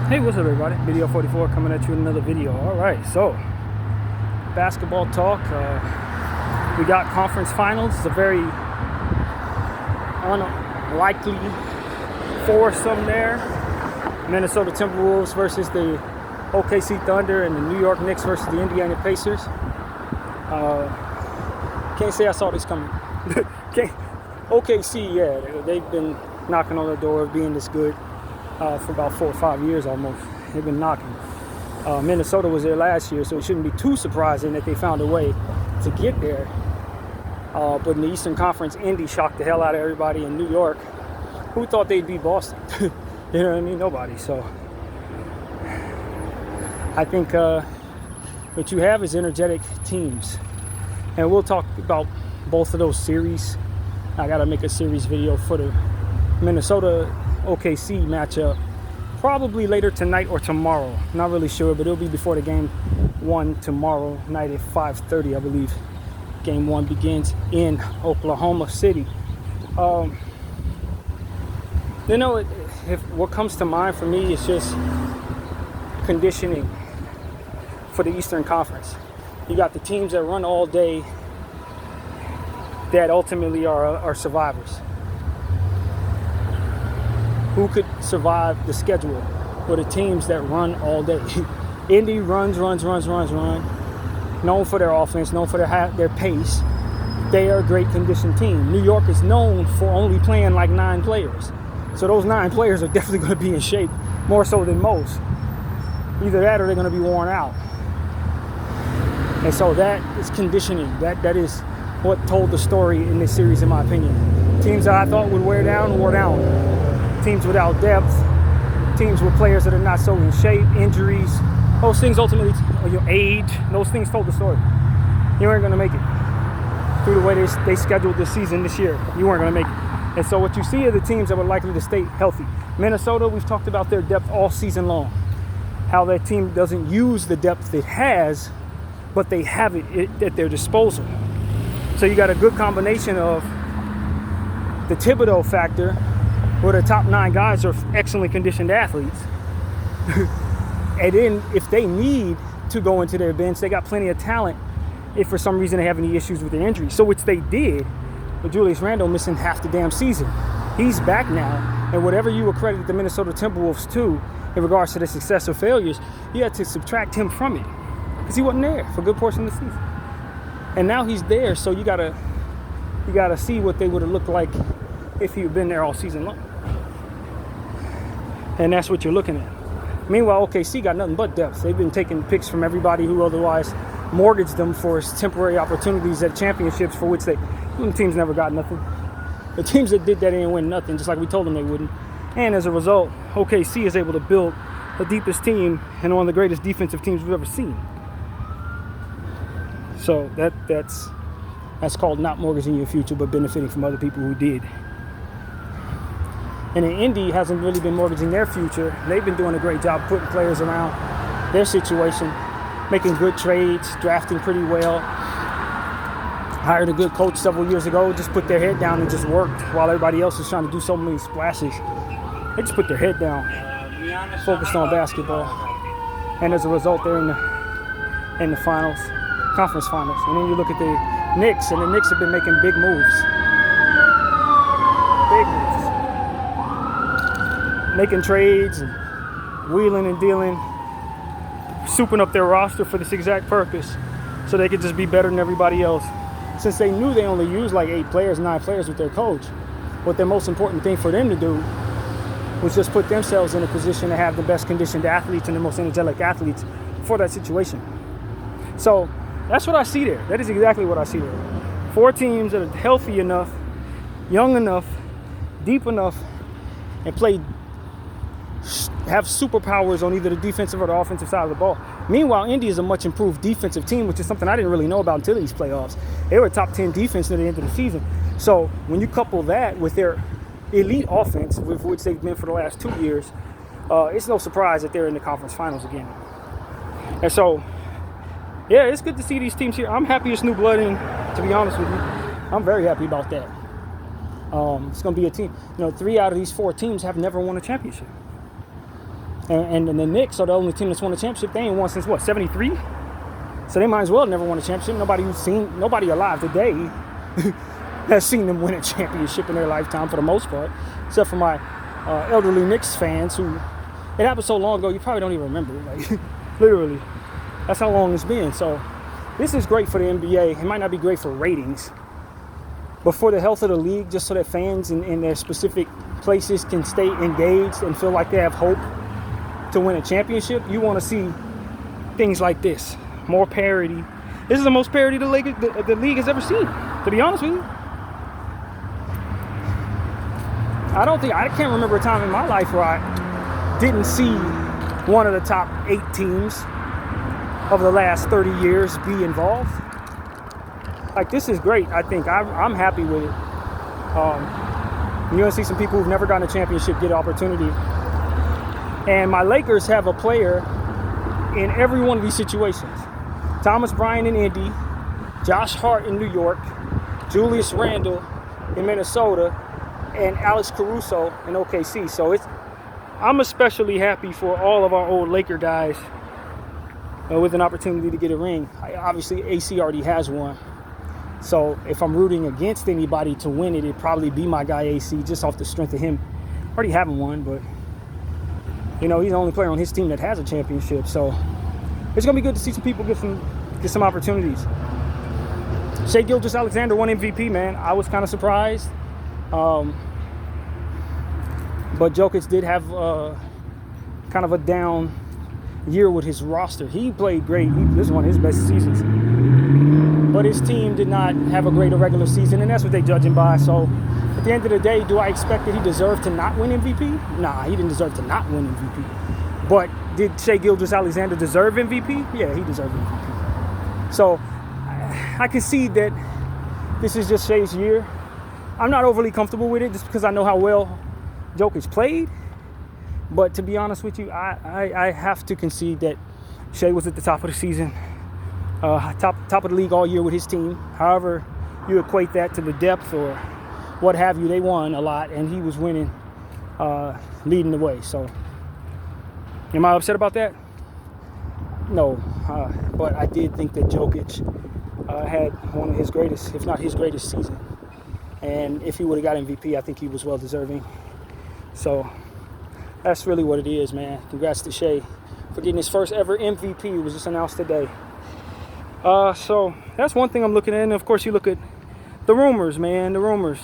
Hey, what's up, everybody? Video 44 coming at you with another video. All right, so basketball talk. We got conference finals. It's a very unlikely foursome there. Minnesota Timberwolves versus the OKC Thunder, and the New York Knicks versus the Indiana Pacers. Can't say I saw this coming. OKC, yeah, they've been knocking on the door of being this good for about 4 or 5 years almost. They've been knocking. Minnesota was there last year, so it shouldn't be too surprising that they found a way to get there. But in the Eastern Conference, Indy shocked the hell out of everybody in New York. Who thought they'd beat Boston? You know what I mean? Nobody. So I think what you have is energetic teams. And we'll talk about both of those series. I got to make a series video for the Minnesota OKC matchup probably later tonight or tomorrow. Not really sure, but it'll be before the game one tomorrow night at 5:30, I believe. Game one begins in Oklahoma City. You know, if what comes to mind for me is just conditioning for the Eastern Conference. You got the teams that run all day that ultimately are survivors. Who could survive the schedule for the teams that run all day? Indy runs. Known for their offense, known for their pace. They are a great conditioned team. New York is known for only playing like 9 players. So those 9 players are definitely going to be in shape, more so than most. Either that or they're going to be worn out. And so that is conditioning. That is what told the story in this series, in my opinion. Teams that I thought would wear down, wore down. Teams without depth, teams with players that are not so in shape, injuries, those things ultimately, your age, those things told the story. You weren't going to make it through the way they scheduled this season this year. You weren't going to make it. And so what you see are the teams that were likely to stay healthy. Minnesota, we've talked about their depth all season long. How that team doesn't use the depth it has, but they have it at their disposal. So you got a good combination of the Thibodeau factor, where the top 9 guys are excellently conditioned athletes. And then if they need to go into their bench, they got plenty of talent if for some reason they have any issues with their injury. So which they did with Julius Randle missing half the damn season. He's back now, and whatever you accredit the Minnesota Timberwolves to in regards to the success or failures, you had to subtract him from it because he wasn't there for a good portion of the season. And now he's there, so you gotta see what they would have looked like if he had been there all season long. And that's what you're looking at. Meanwhile, OKC got nothing but depth. They've been taking picks from everybody who otherwise mortgaged them for temporary opportunities at championships for which the teams never got nothing. The teams that did that didn't win nothing, just like we told them they wouldn't. And as a result, OKC is able to build the deepest team and one of the greatest defensive teams we've ever seen. So that's called not mortgaging your future, but benefiting from other people who did. And then Indy hasn't really been mortgaging their future. They've been doing a great job putting players around their situation, making good trades, drafting pretty well. Hired a good coach several years ago, just put their head down and just worked while everybody else is trying to do so many splashes. They just put their head down, focused on basketball. And as a result, they're in the finals, conference finals. And then you look at the Knicks, and the Knicks have been making big moves. Big moves. Making trades and wheeling and dealing, souping up their roster for this exact purpose so they could just be better than everybody else. Since they knew they only used like 8 players, 9 players with their coach, what the most important thing for them to do was just put themselves in a position to have the best conditioned athletes and the most energetic athletes for that situation. So that's what I see there. That is exactly what I see there. 4 teams that are healthy enough, young enough, deep enough, and have superpowers on either the defensive or the offensive side of the ball. Meanwhile, Indy is a much improved defensive team, which is something I didn't really know about until these playoffs. They were a top 10 defense at the end of the season. So when you couple that with their elite offense, with which they've been for the last 2 years, it's no surprise that they're in the conference finals again. And so, yeah, it's good to see these teams here. I'm happy it's new blood in, to be honest with you. I'm very happy about that. It's going to be a team. 3 out of these 4 teams have never won a championship. And the Knicks are the only team that's won a championship. They ain't won since what, 73? So they might as well have never won a championship. Nobody alive today has seen them win a championship in their lifetime for the most part, except for my elderly Knicks fans who, it happened so long ago you probably don't even remember it. Like, literally, that's how long it's been. So this is great for the NBA. It might not be great for ratings, but for the health of the league, just so that fans in their specific places can stay engaged and feel like they have hope to win a championship, you want to see things like this. More parity. This is the most parity the league has ever seen, to be honest with you. I can't remember a time in my life where I didn't see one of the top 8 teams of the last 30 years be involved. Like, this is great. I think I'm happy with it. You're going to see some people who've never gotten a championship get an opportunity. And my Lakers have a player in every one of these situations. Thomas Bryant in Indy, Josh Hart in New York, Julius Randle in Minnesota, and Alex Caruso in OKC. So I'm especially happy for all of our old Laker guys with an opportunity to get a ring. Obviously, AC already has one. So if I'm rooting against anybody to win it, it'd probably be my guy AC, just off the strength of him already having one. But, you know, he's the only player on his team that has a championship. So it's going to be good to see some people get some opportunities. Shai Gilgeous-Alexander won MVP, man. I was kind of surprised. But Jokic did have kind of a down year with his roster. He played great. This is one of his best seasons. But his team did not have a greater regular season, and that's what they judge him by. So at the end of the day, do I expect that he deserved to not win MVP? Nah, he didn't deserve to not win MVP. But did Shai Gilgeous-Alexander deserve MVP? Yeah, he deserved MVP. So I can see that this is just Shai's year. I'm not overly comfortable with it just because I know how well Jokic played. But to be honest with you, I have to concede that Shai was at the top of the season, top of the league all year with his team. However you equate that to the depth or what have you, they won a lot, and he was winning, leading the way. So am I upset about that? No, but I did think that Jokic had one of his greatest, if not his greatest season. And if he would have got MVP, I think he was well deserving. So that's really what it is, man. Congrats to Shai for getting his first ever MVP. It was just announced today. So that's one thing I'm looking at. And of course, you look at the rumors, man. The rumors.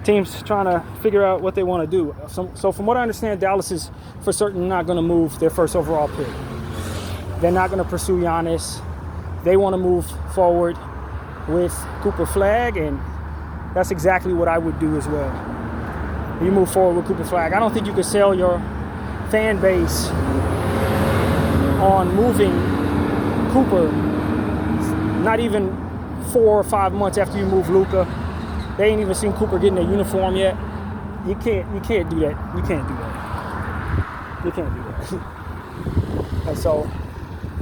Teams trying to figure out what they want to do. So from what I understand, Dallas is for certain not going to move their first overall pick. They're not going to pursue Giannis. They want to move forward with Cooper Flag, and that's exactly what I would do as well. You move forward with Cooper Flag. I don't think you could sell your fan base on moving Cooper not even 4 or 5 months after you move Luka. They ain't even seen Cooper getting a uniform yet. You can't do that. You can't do that. You can't do that. And so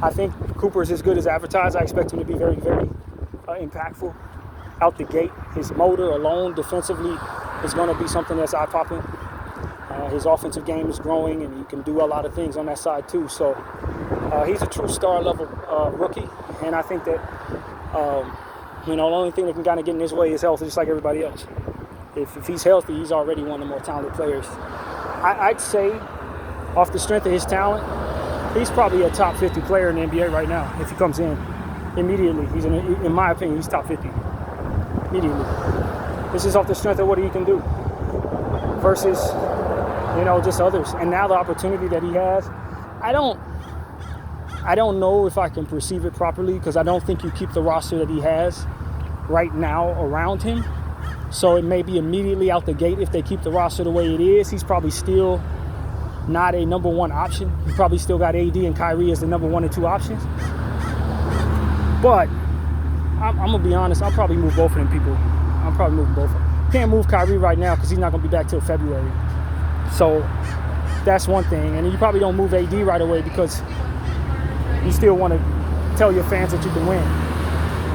I think Cooper's as good as advertised. I expect him to be very, very impactful out the gate. His motor alone defensively is going to be something that's eye-popping. His offensive game is growing, and he can do a lot of things on that side too. So he's a true star-level rookie, and I think that the only thing that can kind of get in his way is health, just like everybody else. If he's healthy, he's already one of the more talented players. I'd say, off the strength of his talent, he's probably a top 50 player in the NBA right now if he comes in immediately. In my opinion, he's top 50 immediately. This is off the strength of what he can do versus, just others. And now the opportunity that he has, I don't know if I can perceive it properly because I don't think you keep the roster that he has right now around him. So it may be immediately out the gate if they keep the roster the way it is. He's probably still not a number one option. You probably still got AD and Kyrie as the number 1 and 2 options. But I'm going to be honest, I'll probably move both of them people. I'll probably move both of them. Can't move Kyrie right now because he's not going to be back till February. So that's one thing. And you probably don't move AD right away because you still want to tell your fans that you can win.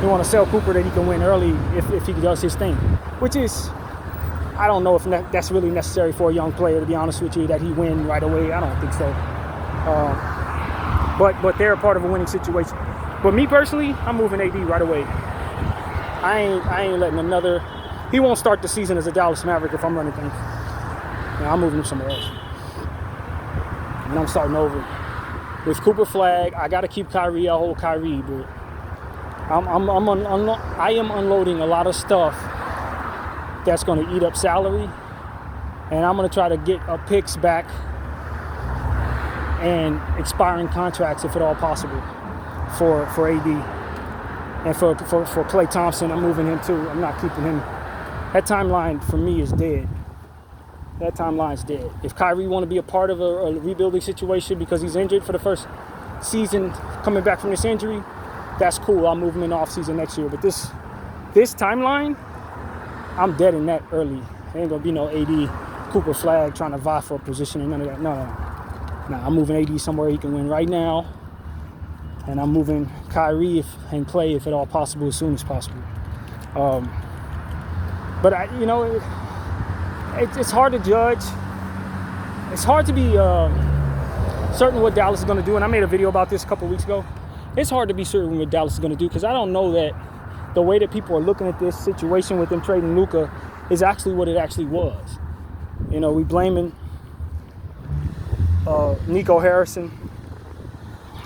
You want to sell Cooper that he can win early if he does his thing. Which is, I don't know if that's really necessary for a young player, to be honest with you, that he win right away. I don't think so. But they're a part of a winning situation. But me personally, I'm moving AD right away. I ain't letting another. He won't start the season as a Dallas Maverick if I'm running things. I'm moving him somewhere else. And I'm starting over. With Cooper Flag, I got to keep Kyrie. I'll hold Kyrie, but I am unloading a lot of stuff that's going to eat up salary, and I'm going to try to get picks back and expiring contracts if at all possible for AD and for Klay Thompson. I'm moving him too. I'm not keeping him. That timeline for me is dead. That timeline's dead. If Kyrie want to be a part of a rebuilding situation because he's injured for the first season coming back from this injury, that's cool. I'll move him in the offseason next year. But this timeline, I'm dead in that early. There ain't going to be no AD Cooper Flag trying to vie for a position and none of that. No. I'm moving AD somewhere he can win right now. And I'm moving Kyrie and Klay, if at all possible, as soon as possible. But it's hard to judge. It's hard to be certain what Dallas is going to do. And I made a video about this a couple weeks ago. It's hard to be certain what Dallas is going to do because I don't know that the way that people are looking at this situation with them trading Luka is actually what it actually was. We blaming Nico Harrison.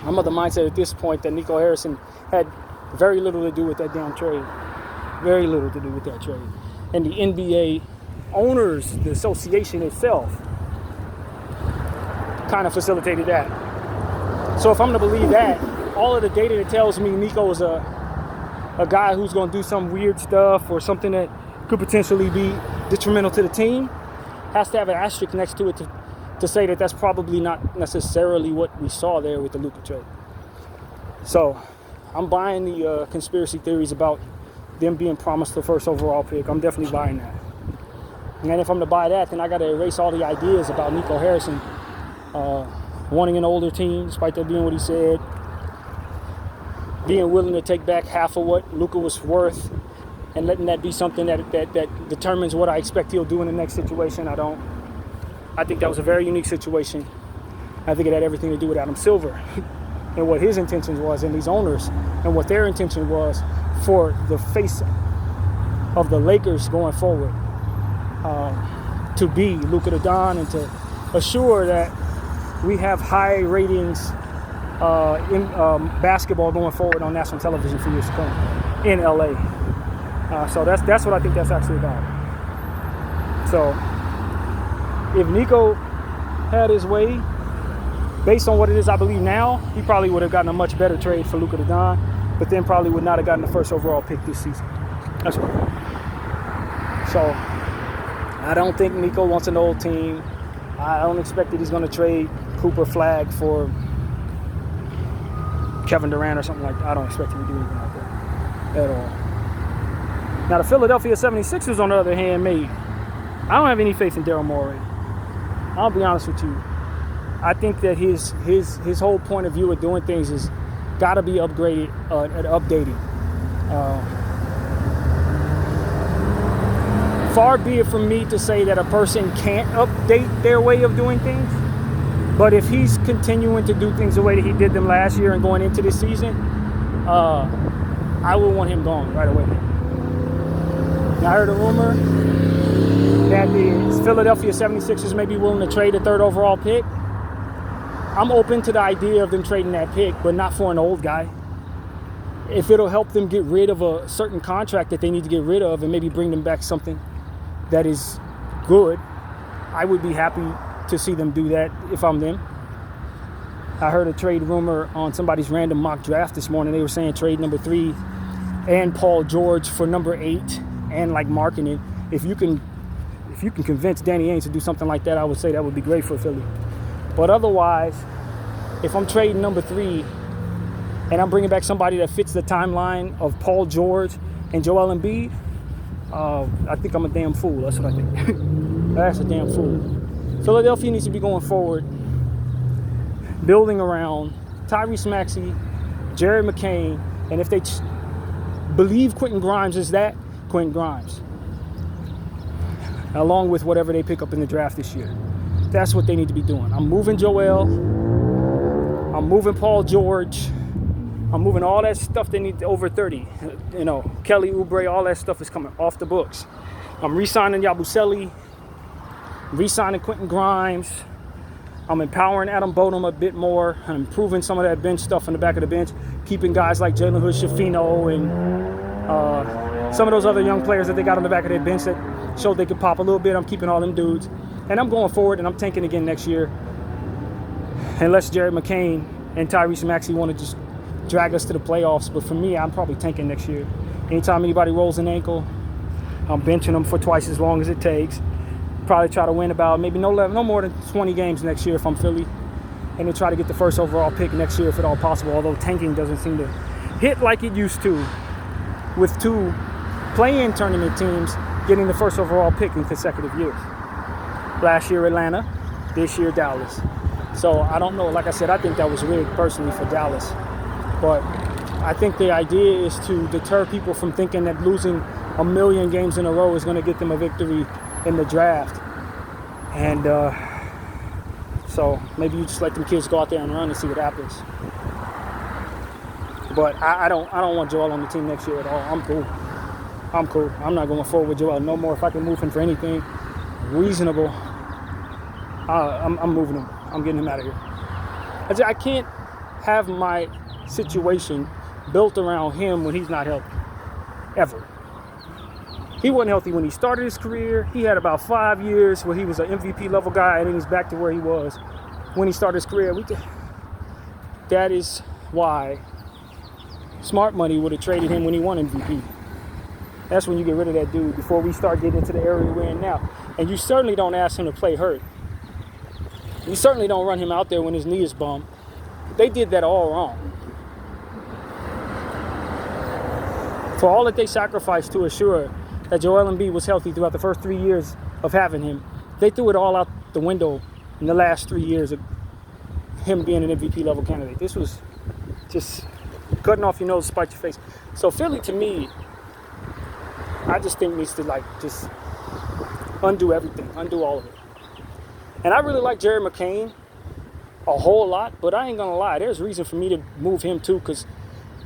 I'm of the mindset at this point that Nico Harrison had very little to do with that damn trade. Very little to do with that trade. And the NBA owners, the association itself, kind of facilitated that. So if I'm going to believe that, all of the data that tells me Nico is a guy who's going to do some weird stuff or something that could potentially be detrimental to the team has to have an asterisk next to it to say that that's probably not necessarily what we saw there with the Luka trade. So I'm buying the conspiracy theories about them being promised the first overall pick. I'm definitely buying that. And if I'm to buy that, then I got to erase all the ideas about Nico Harrison wanting an older team, despite that being what he said, being willing to take back half of what Luka was worth, and letting that be something that determines what I expect he'll do in the next situation. I think that was a very unique situation. I think it had everything to do with Adam Silver and what his intentions was, and these owners, and what their intention was for the face of the Lakers going forward. To be Luka the Don and to assure that we have high ratings in basketball going forward on national television for years to come in LA. So that's what I think that's actually about. So if Nico had his way, based on what it is I believe now, he probably would have gotten a much better trade for Luka the Don, but then probably would not have gotten the first overall pick this season. That's right. So I don't think Nico wants an old team. I don't expect that he's going to trade Cooper Flag for Kevin Durant or something like that. I don't expect him to do anything like that at all. Now, the Philadelphia 76ers, on the other hand, I don't have any faith in Daryl Morey. I'll be honest with you. I think that his whole point of view of doing things is got to be upgraded and updated. Far be it from me to say that a person can't update their way of doing things, but if he's continuing to do things the way that he did them last year and going into this season, I will want him gone right away. Now, I heard a rumor that the Philadelphia 76ers may be willing to trade a third overall pick. I'm open to the idea of them trading that pick, but not for an old guy. If it'll help them get rid of a certain contract that they need to get rid of and maybe bring them back something that is good, I would be happy to see them do that if I'm them. I heard a trade rumor on somebody's random mock draft this morning. They were saying trade number 3 and Paul George for number 8 and like marking it. If you can convince Danny Ainge to do something like that, I would say that would be great for Philly. But otherwise, if I'm trading number 3 and I'm bringing back somebody that fits the timeline of Paul George and Joel Embiid, I think I'm a damn fool. That's what I think. That's a damn fool. Philadelphia needs to be going forward, building around Tyrese Maxey, Jared McCain, and if they believe Quentin Grimes is that, Quentin Grimes. along with whatever they pick up in the draft this year. That's what they need to be doing. I'm moving Joel. I'm moving Paul George. I'm moving all that stuff they need over 30. Kelly Oubre, all that stuff is coming off the books. I'm re-signing Yabusele, re-signing Quentin Grimes. I'm empowering Adam Bodum a bit more. I'm improving some of that bench stuff in the back of the bench, keeping guys like Jalen Hood-Schifino and some of those other young players that they got on the back of their bench that showed they could pop a little bit. I'm keeping all them dudes. And I'm going forward, and I'm tanking again next year. Unless Jared McCain and Tyrese Maxey want to just drag us to the playoffs. But for me, I'm probably tanking next year. Anytime anybody rolls an ankle, I'm benching them for twice as long as it takes. Probably try to win about maybe no more than 20 games next year if I'm Philly. And then try to get the first overall pick next year if at all possible. Although tanking doesn't seem to hit like it used to with 2 play-in tournament teams getting the first overall pick in consecutive years. Last year Atlanta, this year Dallas. So I don't know. Like I said, I think that was rigged personally for Dallas. But I think the idea is to deter people from thinking that losing a million games in a row is going to get them a victory in the draft. And so maybe you just let them kids go out there and run and see what happens. But I don't want Joel on the team next year at all. I'm cool. I'm not going forward with Joel no more. If I can move him for anything reasonable, I'm moving him. I'm getting him out of here. I can't have my situation built around him when he's not healthy. Ever. He wasn't healthy when he started his career. He had about 5 years where he was an MVP level guy, and then he's back to where he was when he started his career. That is why smart money would have traded him when he won MVP. That's when you get rid of that dude before we start getting into the area we're in now. And you certainly don't ask him to play hurt. You certainly don't run him out there when his knee is bummed. They did that all wrong. For all that they sacrificed to assure that Joel Embiid was healthy throughout the first 3 years of having him, they threw it all out the window in the last 3 years of him being an MVP level candidate. This was just cutting off your nose to spite your face. So Philly, to me, I just think needs to just undo everything, undo all of it. And I really like Jared McCain a whole lot, but I ain't gonna lie, there's reason for me to move him too, because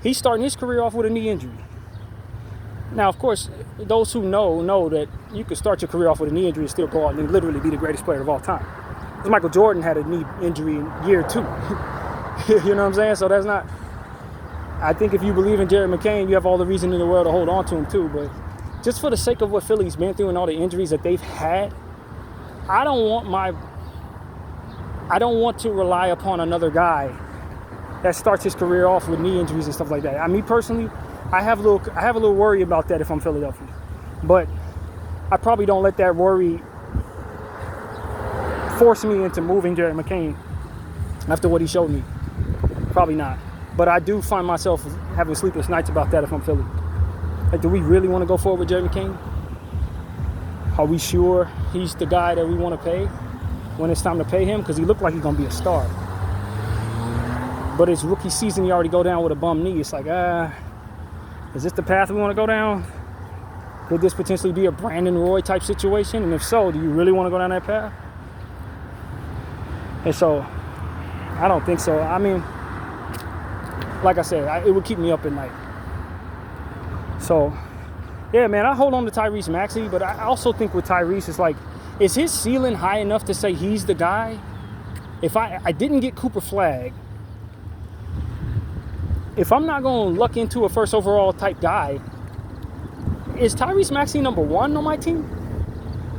he's starting his career off with a knee injury. Now, of course, those who know that you can start your career off with a knee injury and still go out and literally be the greatest player of all time. Because Michael Jordan had a knee injury in year 2. You know what I'm saying? So that's not... I think if you believe in Jared McCain, you have all the reason in the world to hold on to him too. But just for the sake of what Philly's been through and all the injuries that they've had, I don't want to rely upon another guy that starts his career off with knee injuries and stuff like that. Me personally, I have a little worry about that if I'm Philadelphia. But I probably don't let that worry force me into moving Jared McCain after what he showed me. Probably not. But I do find myself having sleepless nights about that if I'm Philly. Do we really want to go forward with Jared McCain? Are we sure he's the guy that we want to pay when it's time to pay him? Because he looked like he's going to be a star. But his rookie season, he already go down with a bum knee. It's like, is this the path we want to go down? Could this potentially be a Brandon Roy type situation? And if so, do you really want to go down that path? And so, I don't think so. I mean, like I said, it would keep me up at night. So, yeah, man, I hold on to Tyrese Maxey, but I also think with Tyrese, it's like, is his ceiling high enough to say he's the guy? If I didn't get Cooper Flagg, if I'm not going to luck into a first overall type guy, is Tyrese Maxey number 1 on my team?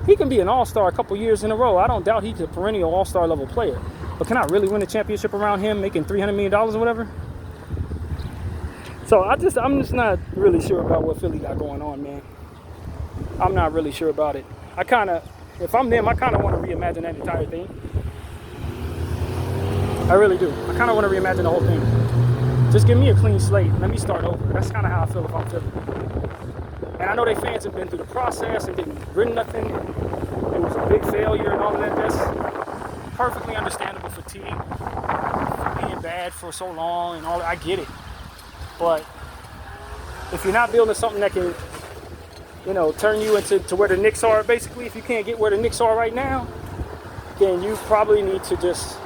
He can be an all-star a couple years in a row. I don't doubt he's a perennial all-star level player. But can I really win a championship around him making $300 million or whatever? So I'm just not really sure about what Philly got going on, man. I'm not really sure about it. If I'm them, I kind of want to reimagine that entire thing. I really do. I kind of want to reimagine the whole thing. Just give me a clean slate. Let me start over. That's kind of how I feel if I'm Philly. And I know their fans have been through the process and didn't win nothing. It was a big failure and all of that. That's perfectly understandable fatigue for being bad for so long and all that. I get it. But if you're not building something that can turn you into where the Knicks are. Basically, if you can't get where the Knicks are right now, then you probably need to just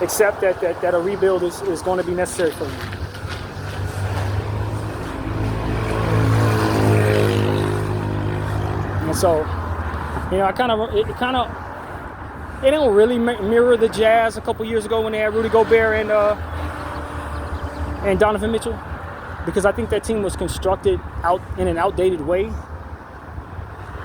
accept that a rebuild is going to be necessary for you. And so, it don't really mirror the Jazz a couple years ago when they had Rudy Gobert and Donovan Mitchell, because I think that team was constructed out in an outdated way.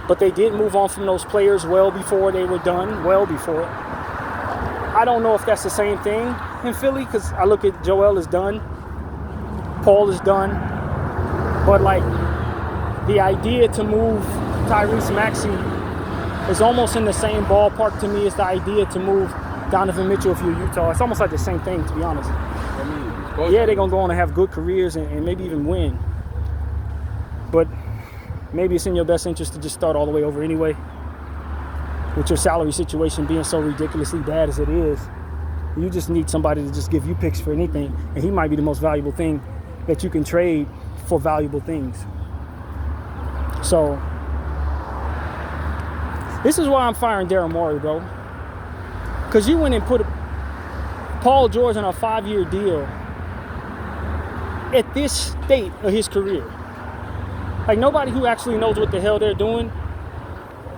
But they did move on from those players well before they were done, well before. I don't know if that's the same thing in Philly, because I look at Joel is done, Paul is done, but like the idea to move Tyrese Maxey is almost in the same ballpark to me as the idea to move Donovan Mitchell if you're Utah. It's almost like the same thing, to be honest. Yeah, they're going to go on and have good careers and maybe even win. But maybe it's in your best interest to just start all the way over anyway. With your salary situation being so ridiculously bad as it is, you just need somebody to just give you picks for anything. And he might be the most valuable thing that you can trade for valuable things. So this is why I'm firing Daryl Morey, bro. Because you went and put Paul George on a 5-year deal at this state of his career. Like, nobody who actually knows what the hell they're doing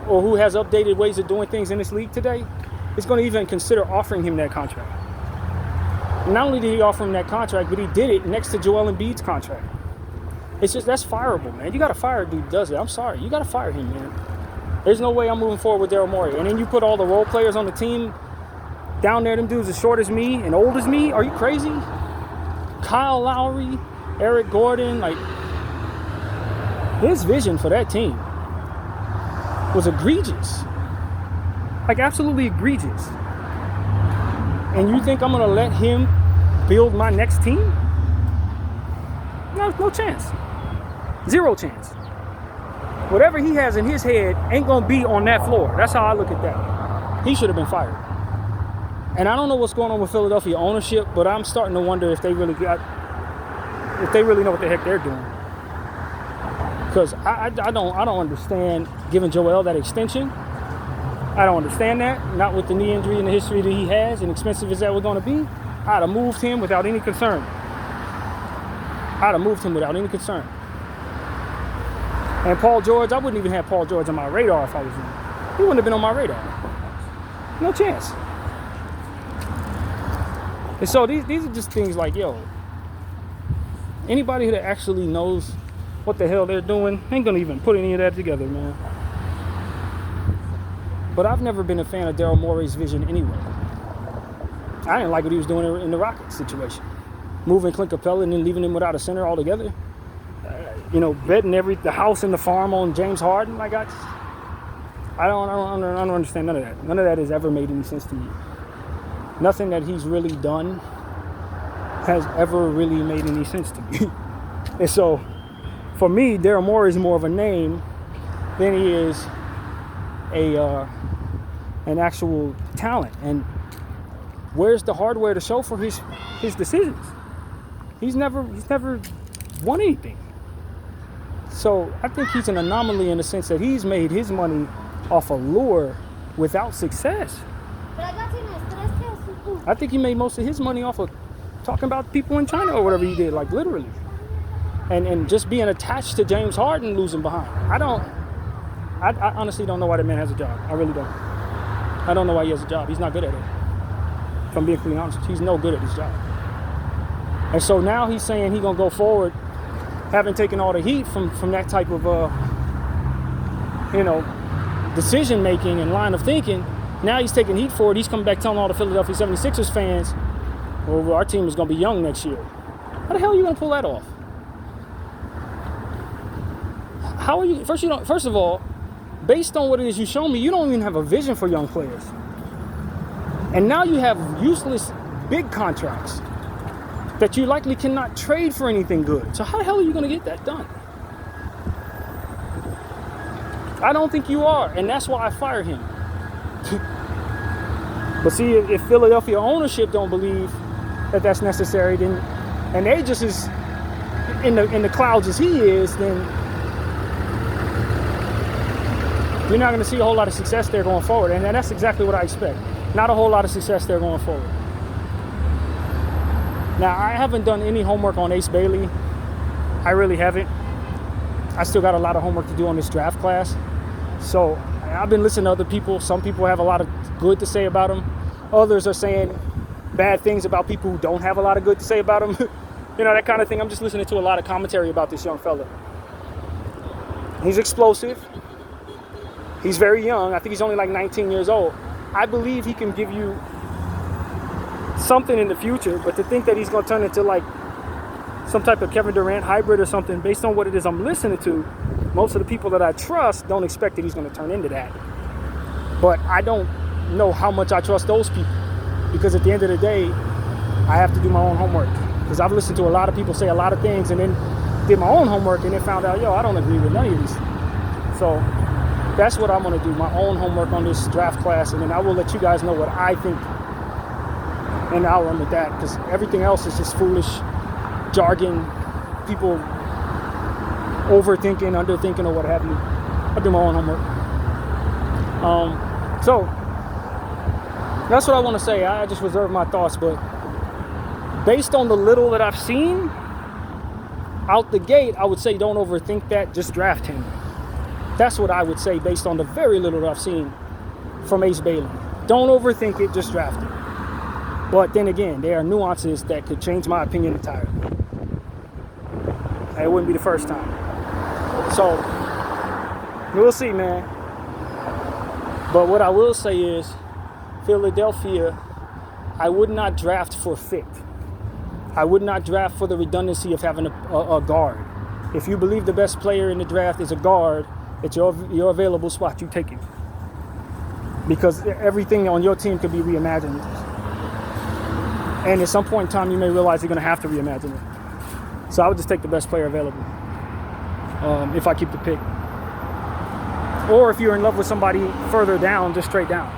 or who has updated ways of doing things in this league today is going to even consider offering him that contract. And not only did he offer him that contract, but he did it next to Joel Embiid's contract. It's just, that's fireable, man. You got to fire a dude who does it. I'm sorry. You got to fire him, man. There's no way I'm moving forward with Daryl Morey. And then you put all the role players on the team down there, them dudes as short as me and old as me. Are you crazy? Kyle Lowry, Eric Gordon, like, his vision for that team was egregious. Like, absolutely egregious. And you think I'm going to let him build my next team? No chance. Zero chance. Whatever he has in his head ain't going to be on that floor. That's how I look at that. He should have been fired. And I don't know what's going on with Philadelphia ownership, but I'm starting to wonder if they really know what the heck they're doing. Because I don't understand giving Joel that extension. I don't understand that. Not with the knee injury and the history that he has, and expensive as that was going to be. I'd have moved him without any concern. And Paul George, I wouldn't even have Paul George on my radar if I was him. He wouldn't have been on my radar. No chance. And so these are just things like, yo, anybody that actually knows what the hell they're doing ain't gonna even put any of that together, man. But I've never been a fan of Daryl Morey's vision anyway. I didn't like what he was doing in the Rockets situation. Moving Clint Capella and then leaving him without a center altogether. Betting the house and the farm on James Harden. Like, I don't understand none of that. None of that has ever made any sense to me. Nothing that he's really done has ever really made any sense to me. And so, for me, Daryl Morey is more of a name than he is an actual talent. And where's the hardware to show for his decisions? He's never won anything. So I think he's an anomaly in the sense that he's made his money off of lure without success. I think he made most of his money off of talking about people in China or whatever he did, like literally. And just being attached to James Harden losing behind. I honestly don't know why that man has a job. I really don't. I don't know why he has a job. He's not good at it. If I'm being completely honest, he's no good at his job. And so now he's saying he's going to go forward, having taken all the heat from that type of, decision making and line of thinking. Now he's taking heat for it. He's coming back telling all the Philadelphia 76ers fans, well, our team is going to be young next year. How the hell are you going to pull that off? How are you? First of all, based on what it is you show me, you don't even have a vision for young players. And now you have useless big contracts that you likely cannot trade for anything good. So how the hell are you going to get that done? I don't think you are, and that's why I fired him. But see, if Philadelphia ownership don't believe that that's necessary, then, and they just as in the clouds as he is, then you're not going to see a whole lot of success there going forward. And that's exactly what I expect. Not a whole lot of success there going forward. Now, I haven't done any homework on Ace Bailey. I really haven't. I still got a lot of homework to do on this draft class. So I've been listening to other people. Some people have a lot of good to say about him. Others are saying bad things about people who don't have a lot of good to say about him. You know, that kind of thing. I'm just listening to a lot of commentary about this young fella. He's explosive. He's very young. I think he's only like 19 years old. I believe he can give you something in the future, but to think that he's going to turn into like some type of Kevin Durant hybrid or something, based on what it is I'm listening to, most of the people that I trust don't expect that he's going to turn into that. But I don't know how much I trust those people, because at the end of the day, I have to do my own homework. Because I've listened to a lot of people say a lot of things and then did my own homework and then found out, I don't agree with none of these. So that's what I'm going to do, my own homework on this draft class, and then I will let you guys know what I think, and I'll run with that, because everything else is just foolish jargon, people overthinking, underthinking, or what have you. I'll do my own homework. So that's what I want to say. I just reserve my thoughts, but based on the little that I've seen out the gate, I would say don't overthink that, just draft him. That's what I would say based on the very little that I've seen from Ace Bailey. Don't overthink it, just draft him. But then again, there are nuances that could change my opinion entirely. It wouldn't be the first time. So, we'll see, man. But what I will say is, Philadelphia, I would not draft for fit. I would not draft for the redundancy of having a guard. If you believe the best player in the draft is a guard, it's your available spot, you take it. Because everything on your team could be reimagined. And at some point in time, you may realize you're going to have to reimagine it. So I would just take the best player available if I keep the pick. Or if you're in love with somebody further down, just straight down.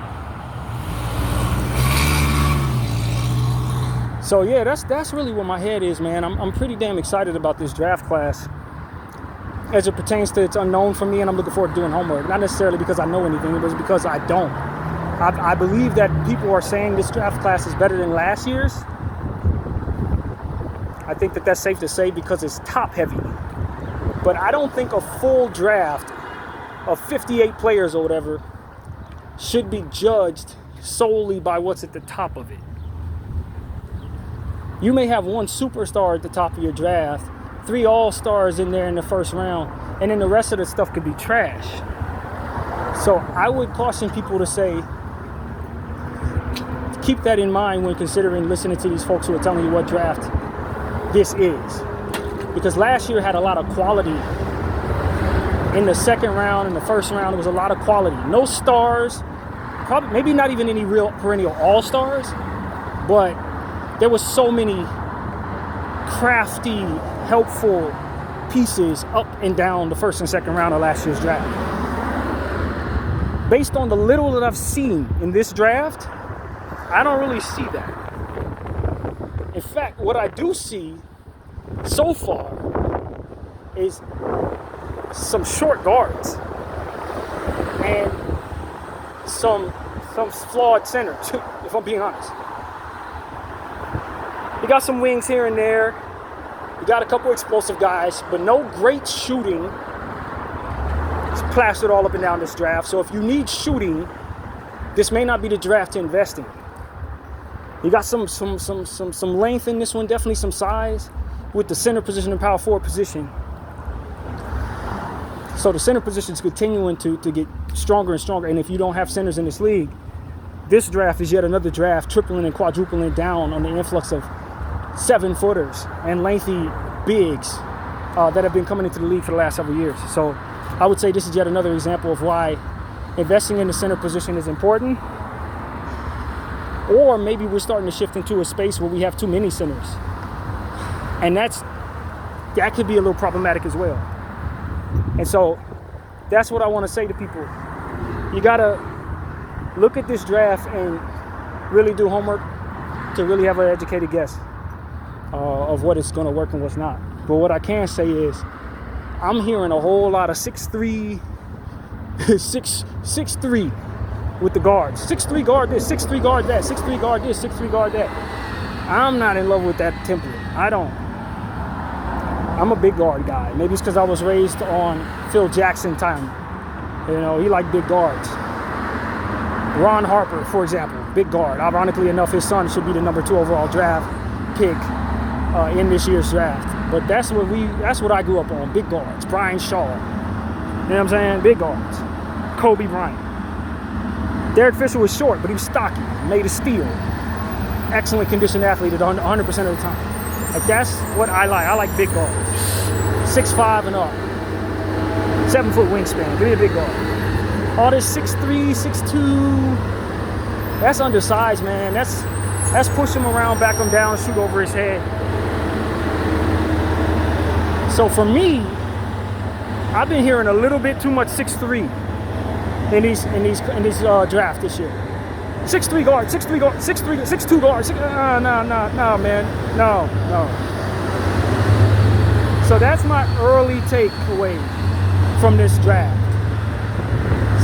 So yeah, that's really where my head is, man. I'm pretty damn excited about this draft class as it pertains to it's unknown for me, and I'm looking forward to doing homework. Not necessarily because I know anything, but it's because I don't. I believe that people are saying this draft class is better than last year's. I think that that's safe to say because it's top heavy. But I don't think a full draft of 58 players or whatever should be judged solely by what's at the top of it. You may have one superstar at the top of your draft, 3 all-stars in there in the first round, and then the rest of the stuff could be trash. So I would caution people to say, keep that in mind when considering listening to these folks who are telling you what draft this is. Because last year had a lot of quality. In the second round, in the first round, there was a lot of quality. No stars, probably maybe not even any real perennial all-stars, but there was so many crafty, helpful pieces up and down the first and second round of last year's draft. Based on the little that I've seen in this draft, I don't really see that. In fact, what I do see so far is some short guards and some flawed centers, if I'm being honest. You got some wings here and there. You got a couple explosive guys, but no great shooting. It's plastered all up and down this draft. So if you need shooting, this may not be the draft to invest in. You got some length in this one, definitely some size with the center position and power forward position. So the center position is continuing to get stronger and stronger. And if you don't have centers in this league, this draft is yet another draft tripling and quadrupling down on the influx of 7-footers and lengthy bigs that have been coming into the league for the last several years. So I would say this is yet another example of why investing in the center position is important. Or maybe we're starting to shift into a space where we have too many centers. And that could be a little problematic as well. And so that's what I want to say to people. You got to look at this draft and really do homework to really have an educated guess of what is going to work and what's not. But what I can say is I'm hearing a whole lot of 6'3", 6'3" with the guards. 6'3" guard this, 6'3" guard that, 6'3" guard this, 6'3" guard that. I'm not in love with that template. I don't. I'm a big guard guy. Maybe it's because I was raised on Phil Jackson time. You know, he liked big guards. Ron Harper, for example, big guard. Ironically enough, his son should be the number 2 overall draft pick in this year's draft. But that's what I grew up on, big guards. Brian Shaw. You know what I'm saying? Big guards. Kobe Bryant. Derek Fisher was short, but he was stocky, made of steel. Excellent conditioned athlete at 100% of the time. Like, that's what I like. I like big guards. 6'5" and up. 7-foot wingspan. Give me a big guard. All this 6'3", 6'2", that's undersized, man. That's push him around, back him down, shoot over his head. So for me, I've been hearing a little bit too much 6'3" in these draft this year. 6'3" guard, 6'3" guard, 6'3", 6'2" guard. No, man. No. So that's my early takeaway from this draft.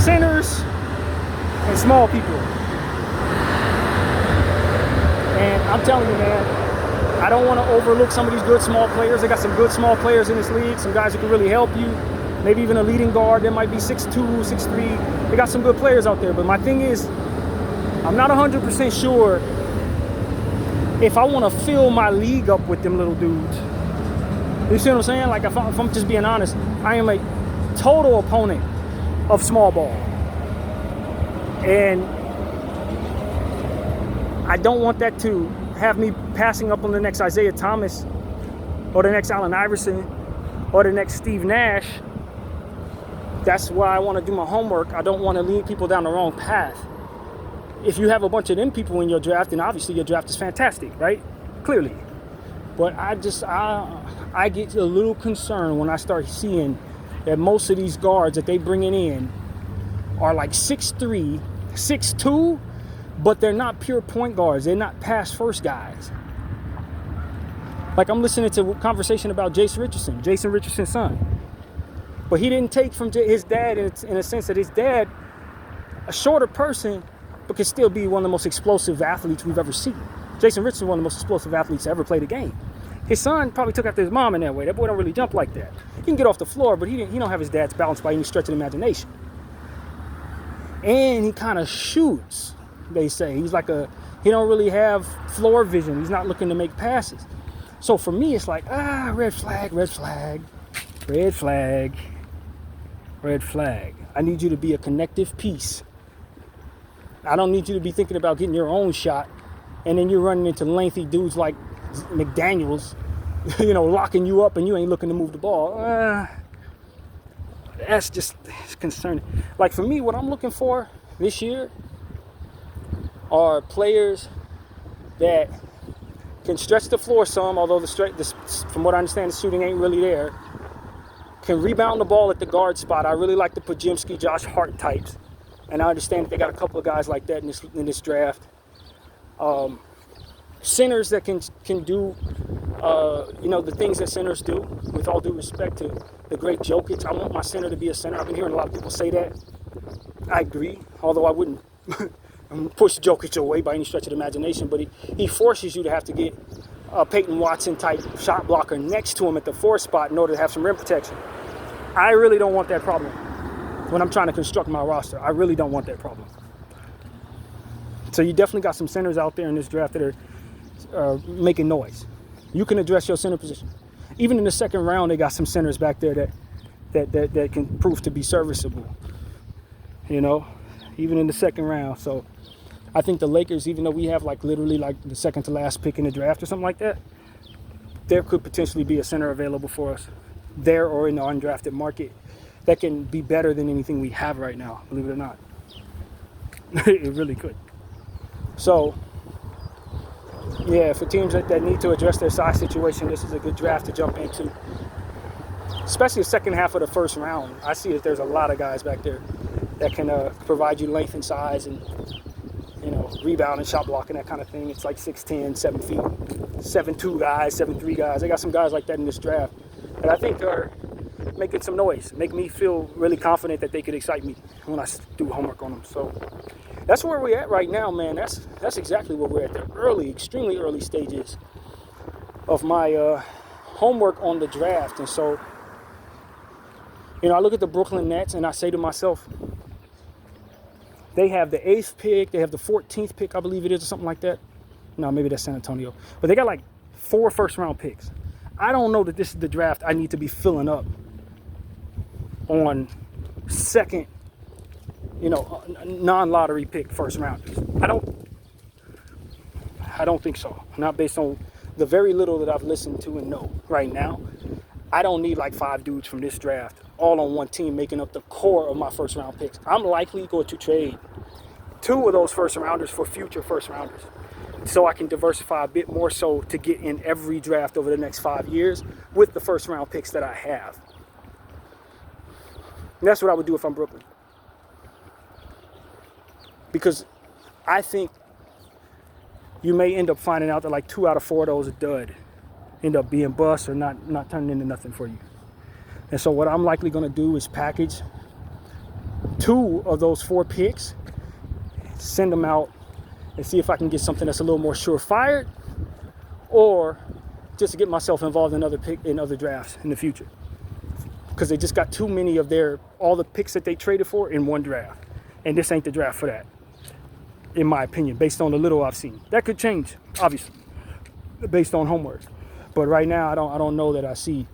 Centers and small people. And I'm telling you, man, I don't want to overlook some of these good small players. They got some good small players in this league, some guys who can really help you. Maybe even a leading guard that might be 6'2", 6'3". They got some good players out there. But my thing is, I'm not 100% sure if I want to fill my league up with them little dudes. You see what I'm saying? Like, if I'm just being honest, I am a total opponent of small ball. And I don't want that to have me passing up on the next Isaiah Thomas or the next Allen Iverson or the next Steve Nash. That's why I want to do my homework. I don't want to lead people down the wrong path. If you have a bunch of them people in your draft, then obviously your draft is fantastic, right? Clearly. But I get a little concerned when I start seeing that most of these guards that they bringing in are like 6'3", 6'2", but they're not pure point guards. They're not pass first guys. Like, I'm listening to a conversation about Jason Richardson's son. But he didn't take from his dad in a sense that his dad, a shorter person, but can still be one of the most explosive athletes we've ever seen. Jason Richardson, one of the most explosive athletes to ever play the game. His son probably took after his mom in that way. That boy don't really jump like that. He can get off the floor, but he don't have his dad's balance by any stretch of the imagination. And he kind of shoots, they say. He don't really have floor vision. He's not looking to make passes. So for me, it's like, red flag, red flag, red flag, red flag. I need you to be a connective piece. I don't need you to be thinking about getting your own shot, and then you're running into lengthy dudes like McDaniels, locking you up, and you ain't looking to move the ball. That's just concerning. Like, for me, what I'm looking for this year are players that can stretch the floor some, although from what I understand, the shooting ain't really there. Can rebound the ball at the guard spot. I really like the Podziemski, Josh Hart types. And I understand that they got a couple of guys like that in this draft. Centers that can do, the things that centers do, with all due respect to the great Jokic. I want my center to be a center. I've been hearing a lot of people say that. I agree, although I wouldn't push Jokic away by any stretch of the imagination, but he forces you to have to get a Peyton Watson type shot blocker next to him at the 4 spot in order to have some rim protection. I really don't want that problem when I'm trying to construct my roster. I really don't want that problem. So you definitely got some centers out there in this draft that are making noise. You can address your center position. Even in the second round, they got some centers back there that can prove to be serviceable. Even in the second round. So I think the Lakers, even though we have literally the second to last pick in the draft or something like that, there could potentially be a center available for us there or in the undrafted market that can be better than anything we have right now, believe it or not. It really could. So, yeah, for teams that need to address their size situation, this is a good draft to jump into. Especially the second half of the first round. I see that there's a lot of guys back there that can provide you length and size and, rebound and shot blocking, that kind of thing. It's like 6'10", 7 feet, 7'2" guys, 7'3" guys. They got some guys like that in this draft that I think are making some noise, make me feel really confident that they could excite me when I do homework on them. So that's where we're at right now, man. That's exactly where we're at, the early, extremely early stages of my homework on the draft. And so, I look at the Brooklyn Nets and I say to myself, they have the 8th pick, they have the 14th pick, I believe it is, or something like that. No, maybe that's San Antonio. But they got like 4 first-round picks. I don't know that this is the draft I need to be filling up on second, non-lottery pick first rounders. I don't think so. Not based on the very little that I've listened to and know right now. I don't need like 5 dudes from this draft all on one team making up the core of my first round picks. I'm likely going to trade 2 of those first rounders for future first rounders, so I can diversify a bit more so to get in every draft over the next 5 years with the first round picks that I have. And that's what I would do if I'm Brooklyn. Because I think you may end up finding out that like 2 out of 4 of those are dud, end up being bust or not turning into nothing for you. And so what I'm likely going to do is package 2 of those 4 picks, send them out, and see if I can get something that's a little more surefire, or just to get myself involved in other drafts in the future. Because they just got too many of all the picks that they traded for in one draft. And this ain't the draft for that, in my opinion, based on the little I've seen. That could change, obviously, based on homework. But right now, I don't know that I see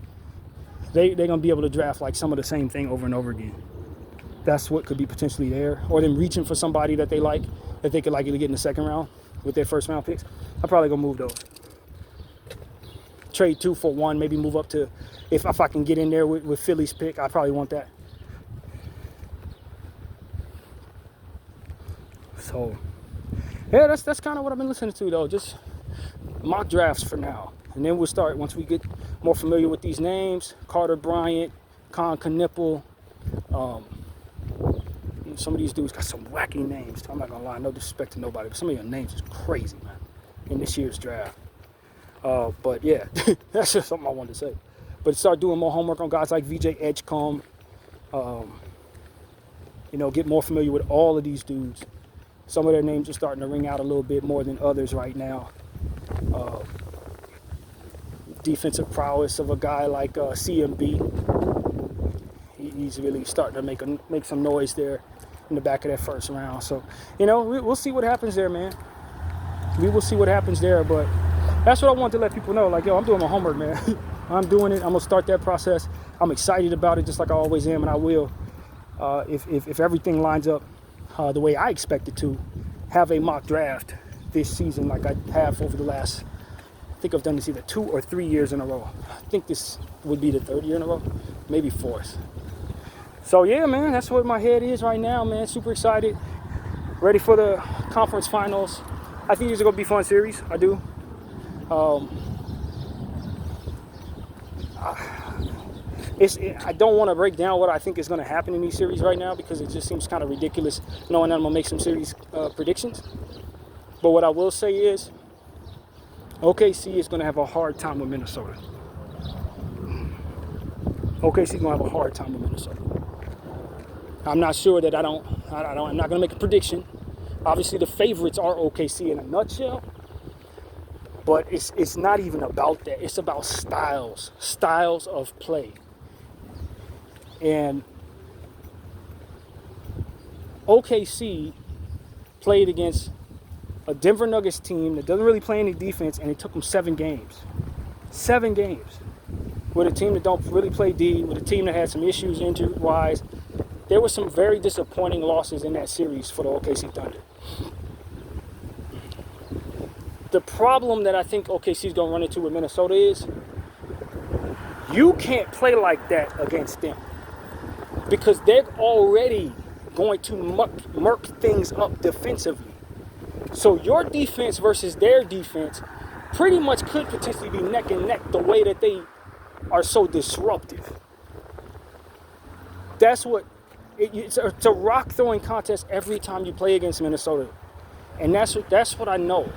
they're going to be able to draft like some of the same thing over and over again. That's what could be potentially there. Or them reaching for somebody that they like, that they could likely get in the second round with their first round picks. I'm probably going to move those. Trade 2 for 1, maybe move up to, if I can get in there with Philly's pick, I probably want that. So, yeah, that's kind of what I've been listening to, though. Just mock drafts for now. And then we'll start, once we get more familiar with these names, Carter Bryant, Con Knipple, some of these dudes got some wacky names. I'm not going to lie, no disrespect to nobody, but some of your names is crazy, man, in this year's draft. But yeah, that's just something I wanted to say. But start doing more homework on guys like VJ Edgecombe. Get more familiar with all of these dudes. Some of their names are starting to ring out a little bit more than others right now. Defensive prowess of a guy like CMB. He's really starting to make some noise there in the back of that first round. So, we'll see what happens there, man. We will see what happens there, but that's what I want to let people know. Like, I'm doing my homework, man. I'm doing it. I'm going to start that process. I'm excited about it, just like I always am, and I will. If everything lines up the way I expect it to, have a mock draft this season like I have over the last, I think I've done this either 2 or 3 years in a row. I think this would be the 3rd year in a row, maybe 4th. So yeah, man, that's what my head is right now, man. Super excited. Ready for the conference finals. I think these are going to be fun series. I do. I don't want to break down what I think is going to happen in these series right now because it just seems kind of ridiculous knowing that I'm going to make some series predictions. But what I will say is OKC is going to have a hard time with Minnesota. OKC is going to have a hard time with Minnesota. I'm not sure that I'm not going to make a prediction. Obviously, the favorites are OKC in a nutshell. But it's not even about that. It's about styles of play. And OKC played against a Denver Nuggets team that doesn't really play any defense, and it took them 7 games. 7 games. With a team that don't really play D, with a team that had some issues injury-wise. There were some very disappointing losses in that series for the OKC Thunder. The problem that I think OKC is going to run into with Minnesota is you can't play like that against them because they're already going to murk things up defensively. So your defense versus their defense pretty much could potentially be neck and neck the way that they are so disruptive. That's what it's a rock throwing contest every time you play against Minnesota, and that's what I know.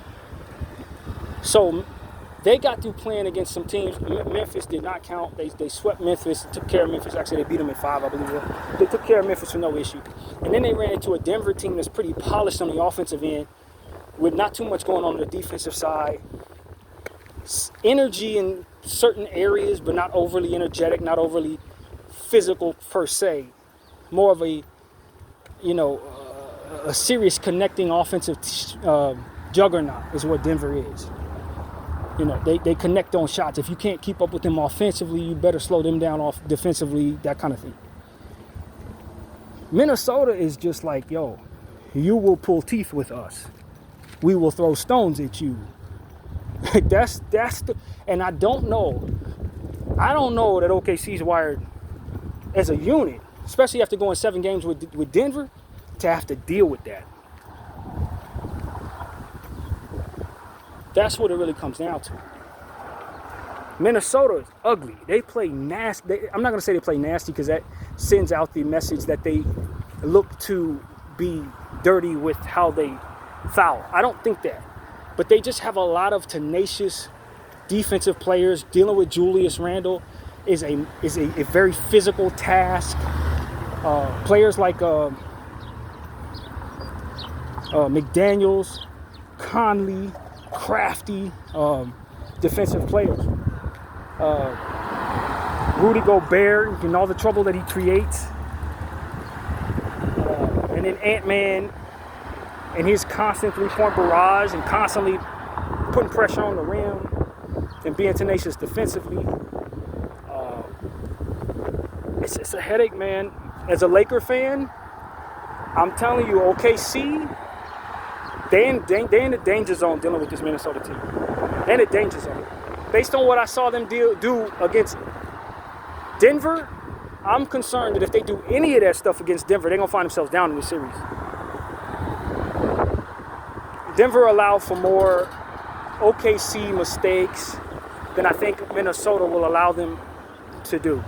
So They got through playing against some teams. Memphis did not count. They swept Memphis, took care of Memphis. Actually, they beat them in 5, I believe. They took care of Memphis for no issue. And then they ran into a Denver team that's pretty polished on the offensive end, with not too much going on the defensive side. Energy in certain areas, but not overly energetic, not overly physical per se. More of a, a serious connecting offensive juggernaut is what Denver is. They connect on shots. If you can't keep up with them offensively, you better slow them down off defensively, that kind of thing. Minnesota is just like, yo, you will pull teeth with us. We will throw stones at you. And I don't know that OKC's wired as a unit, especially after going 7 games with Denver, to have to deal with that. That's what it really comes down to. Minnesota is ugly. They play nasty. I'm not going to say they play nasty because that sends out the message that they look to be dirty with how they foul. I don't think that. But they just have a lot of tenacious defensive players. Dealing with Julius Randle is a very physical task. Players like McDaniels, Conley, crafty defensive players. Rudy Gobert and all the trouble that he creates. And then Ant-Man and his constant three-point barrage and constantly putting pressure on the rim and being tenacious defensively. It's a headache, man. As a Laker fan, I'm telling you, OKC, they're in the danger zone dealing with this Minnesota team. They're in the danger zone. Based on what I saw them do against Denver, I'm concerned that if they do any of that stuff against Denver, they're going to find themselves down in the series. Denver allowed for more OKC mistakes than I think Minnesota will allow them to do.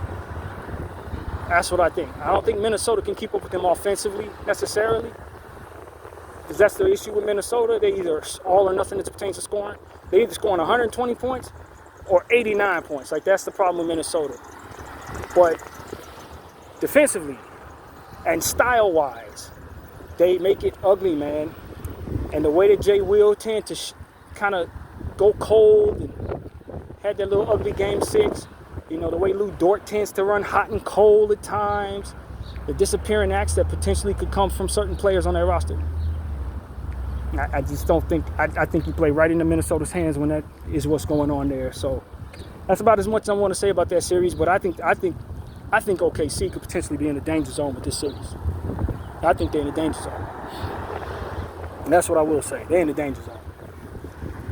That's what I think. I don't think Minnesota can keep up with them offensively necessarily, because that's the issue with Minnesota. They either all or nothing as it pertains to scoring. They either scoring 120 points or 89 points. Like, that's the problem with Minnesota. But defensively and style-wise, they make it ugly, man. And the way that Jay Will tend to kind of go cold and had that little ugly game 6, the way Lou Dort tends to run hot and cold at times, the disappearing acts that potentially could come from certain players on their roster. I just don't think, I think you play right into Minnesota's hands when that is what's going on there. So that's about as much as I want to say about that series, but I think OKC could potentially be in the danger zone with this series. I think they're in the danger zone. And that's what I will say. They're in the danger zone.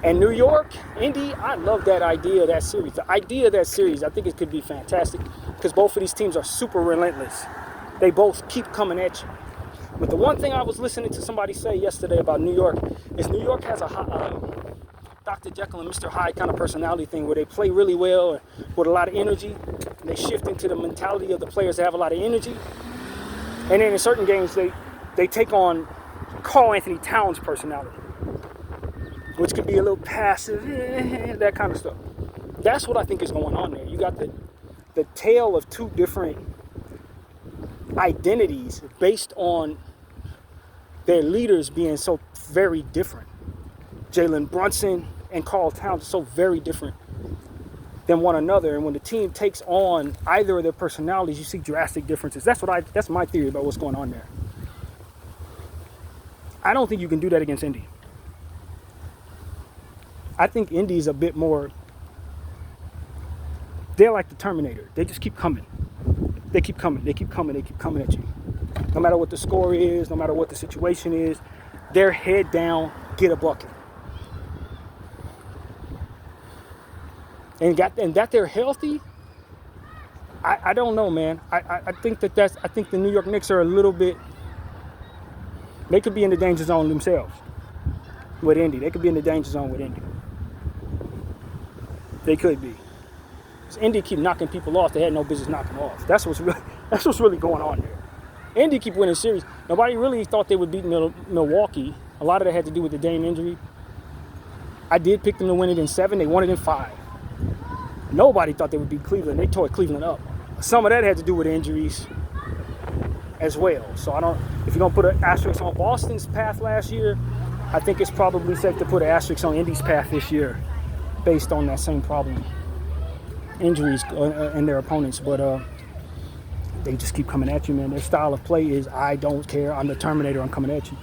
And New York, Indy, I love that idea of that series. The idea of that series, I think it could be fantastic because both of these teams are super relentless. They both keep coming at you. But the one thing I was listening to somebody say yesterday about New York is New York has a Dr. Jekyll and Mr. Hyde kind of personality thing where they play really well with a lot of energy. And they shift into the mentality of the players that have a lot of energy. And then in certain games, they take on Karl Anthony Towns' personality, which could be a little passive, that kind of stuff. That's what I think is going on there. You got the tale of two different identities based on their leaders being so very different. Jalen Brunson and Karl Towns are so very different than one another. And when the team takes on either of their personalities, you see drastic differences. That's my theory about what's going on there. I don't think you can do that against Indy. I think Indy is a bit more, they're like the Terminator. They just keep coming. They keep coming. They keep coming. They keep coming at you. No matter what the score is, no matter what the situation is, they're head down, get a bucket. And that they're healthy, I don't know, man. I think the New York Knicks are a little bit, they could be in the danger zone themselves with Indy. They could be in the danger zone with Indy. They could be. Indy keep knocking people off they had no business knocking off. That's what's really going on there. Indy keep winning series. Nobody really thought they would beat Milwaukee. A lot of that had to do with the Dame injury. I did pick them to win it in 7. They won it in 5. Nobody thought they would beat Cleveland. They tore Cleveland up. Some of that had to do with injuries as well. So if you're going to put an asterisk on Boston's path last year, I think it's probably safe to put an asterisk on Indy's path this year based on that same problem. Injuries and their opponents. But they just keep coming at you, man. Their style of play is, I don't care. I'm the Terminator. I'm coming at you.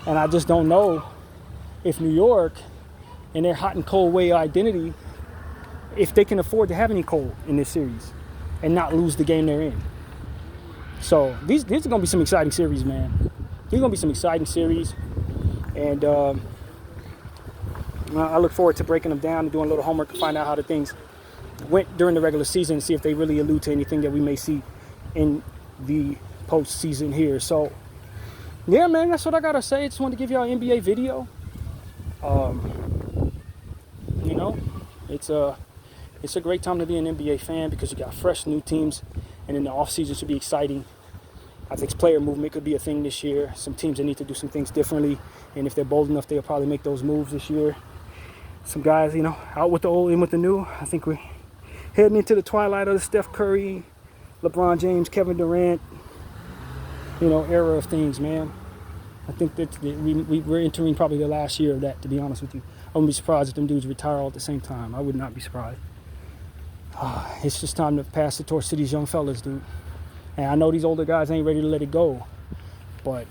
And I just don't know if New York and their hot and cold way of identity, if they can afford to have any cold in this series and not lose the game they're in. So these are going to be some exciting series, man. These are going to be some exciting series. And I look forward to breaking them down and doing a little homework to find out how the things went during the regular season and see if they really allude to anything that we may see in the postseason here. So, yeah, man, that's what I got to say. I just wanted to give y'all an NBA video. You know, it's a great time to be an NBA fan because you got fresh new teams, and then the offseason should be exciting. I think player movement could be a thing this year. Some teams that need to do some things differently, and if they're bold enough, they'll probably make those moves this year. Some guys, you know, out with the old, in with the new. I think we're heading into the twilight of the Steph Curry, LeBron James, Kevin Durant, you know, era of things, man. I think that we're entering probably the last year of that, to be honest with you. I wouldn't be surprised if them dudes retire all at the same time. I would not be surprised. It's just time to pass the torch to these young fellas, dude. And I know these older guys ain't ready to let it go, but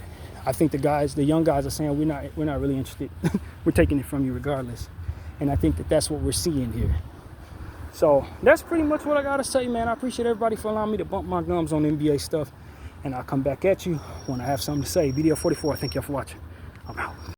I think the young guys are saying we're not really interested. We're taking it from you regardless. And I think that's what we're seeing here. So that's pretty much what I gotta say, man. I appreciate everybody for allowing me to bump my gums on NBA stuff, and I'll come back at you when I have something to say. BDL44, thank y'all for watching. I'm out.